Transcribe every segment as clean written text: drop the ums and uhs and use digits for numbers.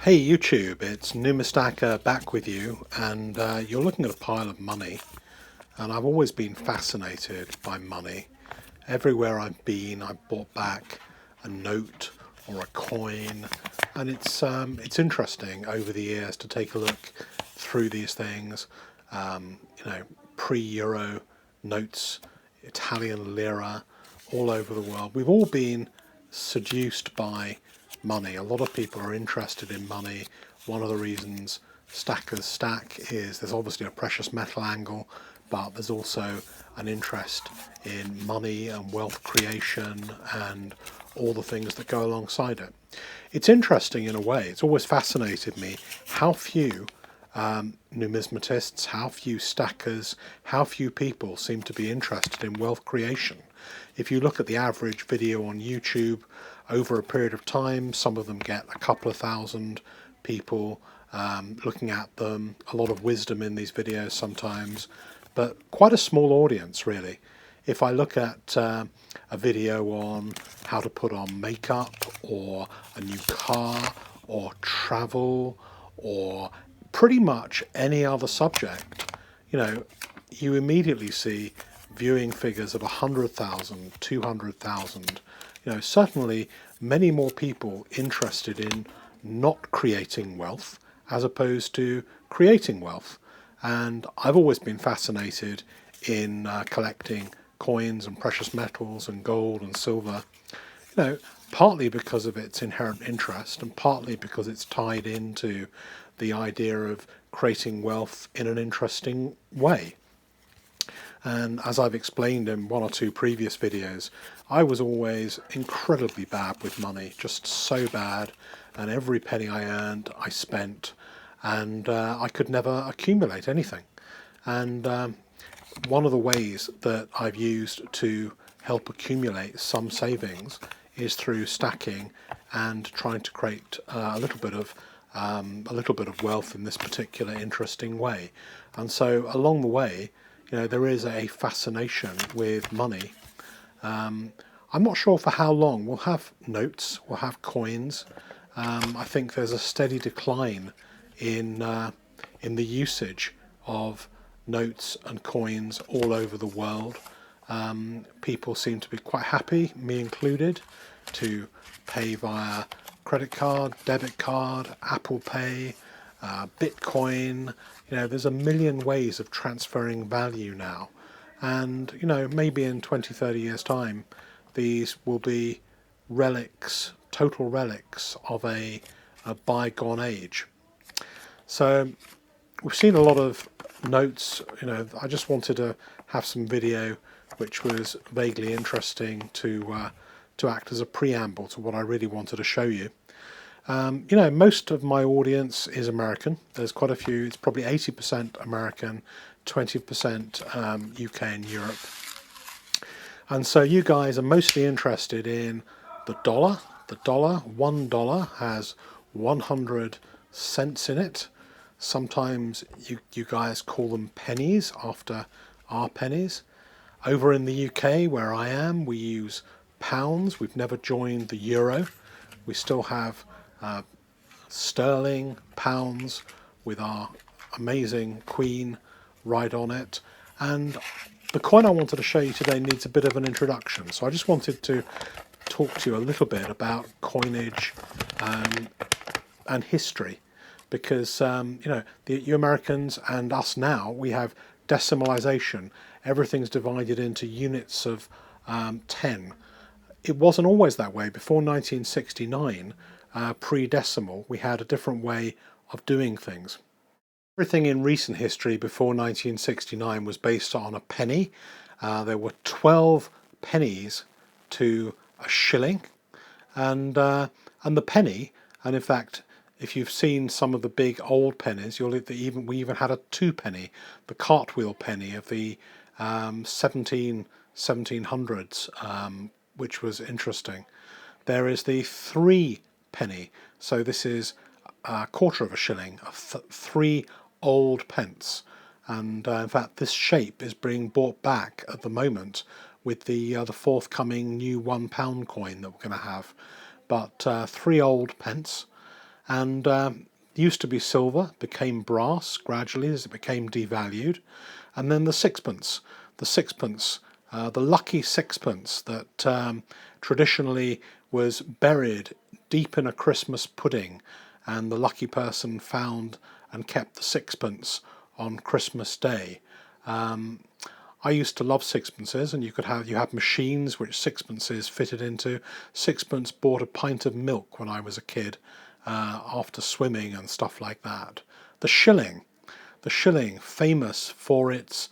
Hey YouTube, it's Numistacker back with you, and you're looking at a pile of money, and I've always been fascinated by money. Everywhere I've been, I've bought back a note or a coin, and it's interesting over the years to take a look through these things. Pre-Euro notes, Italian lira, all over the world. We've all been seduced by money. A lot of people are interested in money. One of the reasons stackers stack is there's obviously a precious metal angle, but there's also an interest in money and wealth creation and all the things that go alongside it. It's interesting in a way. It's always fascinated me how few numismatists, how few stackers, how few people seem to be interested in wealth creation. If you look at the average video on YouTube over a period of time, some of them get a couple of thousand people looking at them, a lot of wisdom in these videos sometimes, but quite a small audience really. If I look at a video on how to put on makeup or a new car or travel or pretty much any other subject, you immediately see viewing figures of 100,000, 200,000. Certainly many more people interested in not creating wealth as opposed to creating wealth. And I've always been fascinated in collecting coins and precious metals and gold and silver, partly because of its inherent interest and partly because it's tied into the idea of creating wealth in an interesting way. And as I've explained in one or two previous videos, I was always incredibly bad with money, just so bad, and every penny I earned I spent, and I could never accumulate anything. And one of the ways that I've used to help accumulate some savings is through stacking and trying to create a little bit of wealth in this particular interesting way. And so along the way, there is a fascination with money. I'm not sure for how long. We'll have notes, we'll have coins. I think there's a steady decline in the usage of notes and coins all over the world. People seem to be quite happy, me included, to pay via credit card, debit card, Apple Pay, Bitcoin. There's a million ways of transferring value now. And, maybe in 20, 30 years' time, these will be relics, total relics of a bygone age. So we've seen a lot of notes. I just wanted to have some video which was vaguely interesting to act as a preamble to what I really wanted to show you. Most of my audience is American. There's quite a few. It's probably 80% American, 20% UK and Europe. And so you guys are mostly interested in the dollar. The dollar, $1 has 100 cents in it. Sometimes you guys call them pennies after our pennies. Over in the UK where I am, we use pounds. We've never joined the euro. We still have sterling, pounds with our amazing queen right on it. And the coin I wanted to show you today needs a bit of an introduction. So I just wanted to talk to you a little bit about coinage and history, because you Americans and us now, we have decimalization. Everything's divided into units of 10. It wasn't always that way. Before 1969, pre-decimal, we had a different way of doing things. Everything in recent history before 1969 was based on a penny. There were 12 pennies to a shilling, and the penny, and in fact, if you've seen some of the big old pennies, we even had a 2 penny, the cartwheel penny of the 1700s, which was interesting. There is the 3 penny, so this is a quarter of a shilling, 3 old pence, and in fact this shape is being brought back at the moment with the forthcoming new £1 coin that we're going to have. But 3 old pence, and used to be silver, became brass gradually as it became devalued, and then the sixpence, the lucky sixpence that traditionally was buried deep in a Christmas pudding, and the lucky person found and kept the sixpence on Christmas Day. I used to love sixpences, and you had machines which sixpences fitted into. Sixpence bought a pint of milk when I was a kid, after swimming and stuff like that. The shilling, famous for it's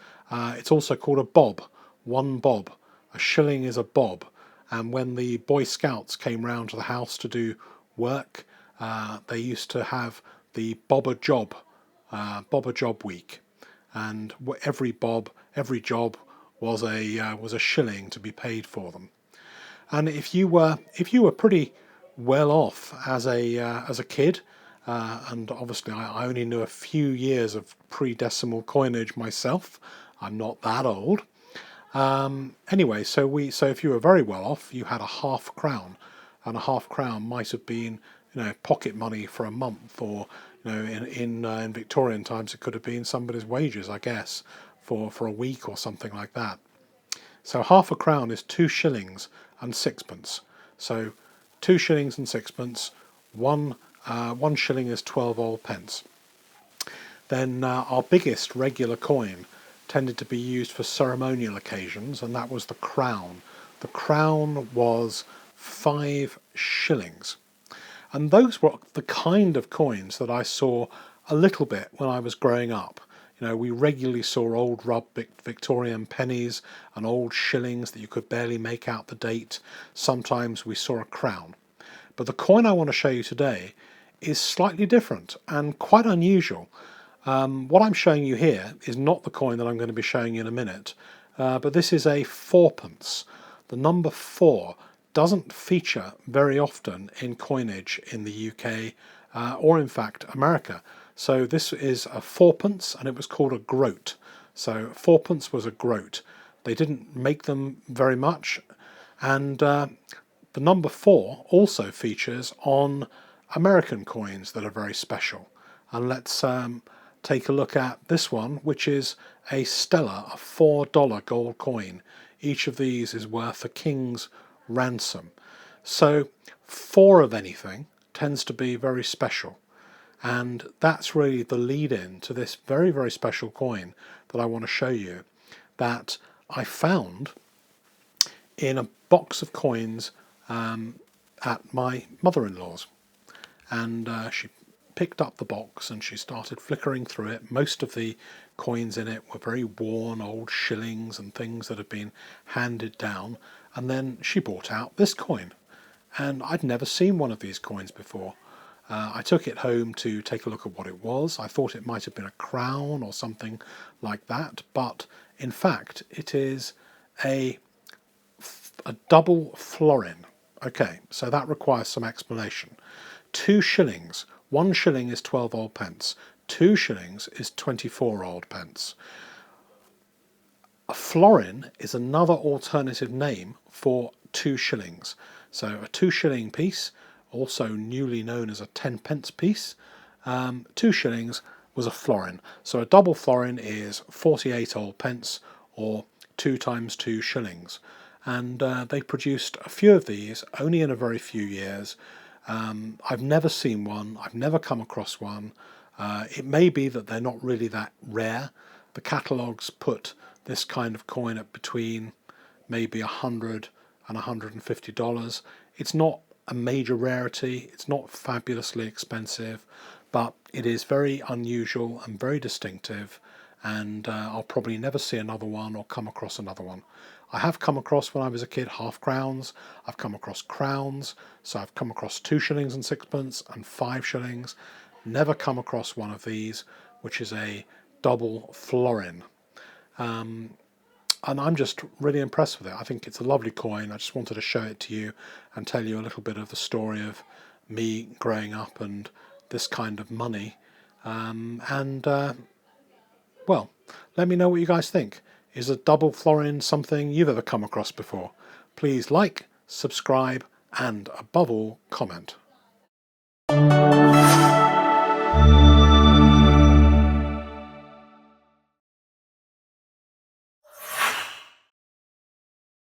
also called a bob, one bob. A shilling is a bob, and when the Boy Scouts came round to the house to do work, they used to have the bobber job week, and every job was a shilling to be paid for them. And if you were pretty well off as a kid, and obviously I only knew a few years of pre-decimal coinage myself. I'm not that old. Anyway, so if you were very well off, you had a half crown, and a half crown might have been, pocket money for a month, or in Victorian times it could have been somebody's wages, I guess, for a week or something like that. So half a crown is 2 shillings and sixpence. So 2 shillings and sixpence, one shilling is 12 old pence. Then our biggest regular coin tended to be used for ceremonial occasions, and that was the crown. The crown was 5 shillings. And those were the kind of coins that I saw a little bit when I was growing up. We regularly saw old rub Victorian pennies and old shillings that you could barely make out the date. Sometimes we saw a crown. But the coin I want to show you today is slightly different and quite unusual. What I'm showing you here is not the coin that I'm going to be showing you in a minute, but this is a fourpence. The number 4 doesn't feature very often in coinage in the UK, or in fact America. So this is a fourpence, and it was called a groat. So fourpence was a groat. They didn't make them very much, and the number 4 also features on American coins that are very special. And let's take a look at this one, which is a stellar, a $4 gold coin. Each of these is worth a king's ransom. So 4 of anything tends to be very special. And that's really the lead-in to this very, very special coin that I want to show you, that I found in a box of coins at my mother-in-law's. And she picked up the box and she started flickering through it. Most of the coins in it were very worn old shillings and things that had been handed down. And then she brought out this coin. And I'd never seen one of these coins before. I took it home to take a look at what it was. I thought it might have been a crown or something like that, but in fact it is a double florin. Okay, so that requires some explanation. 2 shillings. 1 shilling is 12 old pence. 2 shillings is 24 old pence. A florin is another alternative name for 2 shillings. So a 2 shilling piece, also newly known as a 10 pence piece, 2 shillings was a florin. So a double florin is 48 old pence, or 2 times 2 shillings. And they produced a few of these only in a very few years. I've never seen one. I've never come across one. It may be that they're not really that rare. The catalogues put this kind of coin at between maybe $100 and $150. It's not a major rarity. It's not fabulously expensive, but it is very unusual and very distinctive, and I'll probably never see another one or come across another one. I have come across, when I was a kid, half crowns. I've come across crowns, so I've come across 2 shillings and sixpence and 5 shillings. Never come across one of these, which is a double florin. And I'm just really impressed with it. I think it's a lovely coin. I just wanted to show it to you and tell you a little bit of the story of me growing up and this kind of money. Well, let me know what you guys think. Is a double florin something you've ever come across before? Please like, subscribe, and above all, comment.